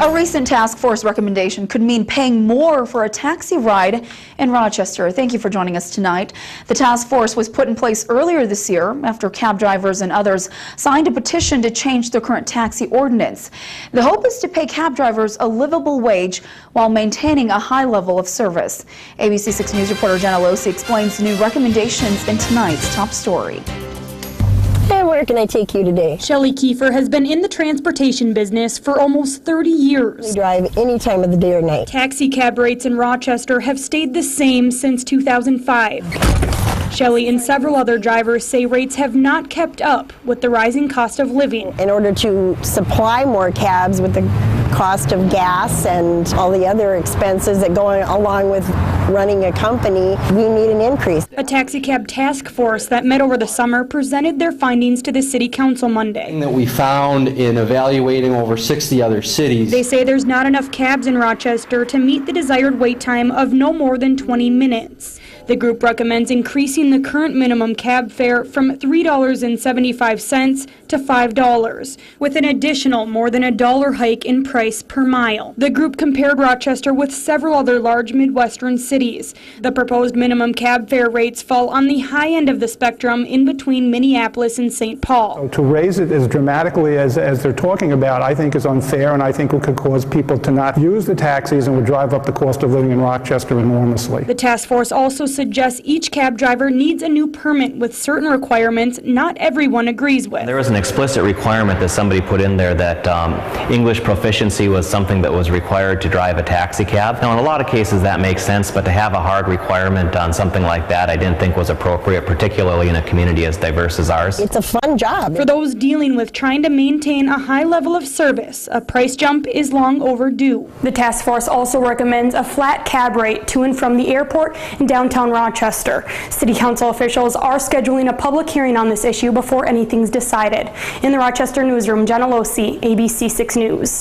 A recent task force recommendation could mean paying more for a taxi ride in Rochester. Thank you for joining us tonight. The task force was put in place earlier this year after cab drivers and others signed a petition to change the current taxi ordinance. The hope is to pay cab drivers a livable wage while maintaining a high level of service. ABC 6 News reporter Jenna Losi explains new recommendations in tonight's top story. Hey, where can I take you today? Shelley Kiefer has been in the transportation business for almost 30 years. We drive any time of the day or night. Taxi cab rates in Rochester have stayed the same since 2005. Shelley and several other drivers say rates have not kept up with the rising cost of living. In order to supply more cabs with the cost of gas and all the other expenses that go along with running a company, we need an increase. A taxi cab task force that met over the summer presented their findings to the City Council Monday. That we found in evaluating over 60 other cities. They say there's not enough cabs in Rochester to meet the desired wait time of no more than 20 minutes. The group recommends increasing the current minimum cab fare from $3.75 to $5, with an additional more than $1 hike in price per mile. The group compared Rochester with several other large Midwestern cities. The proposed minimum cab fare rates fall on the high end of the spectrum in between Minneapolis and St. Paul. To raise it as dramatically as they're talking about, I think is unfair, and I think it could cause people to not use the taxis and would drive up the cost of living in Rochester enormously. The task force also suggests each cab driver needs a new permit with certain requirements not everyone agrees with. There was an explicit requirement that somebody put in there that English proficiency was something that was required to drive a taxi cab. Now, in a lot of cases that makes sense, but to have a hard requirement on something like that I didn't think was appropriate, particularly in a community as diverse as ours. It's a fun job. For those dealing with trying to maintain a high level of service, a price jump is long overdue. The task force also recommends a flat cab rate to and from the airport in downtown Rochester. City Council officials are scheduling a public hearing on this issue before anything's decided. In the Rochester newsroom, Jenna Losi, ABC 6 News.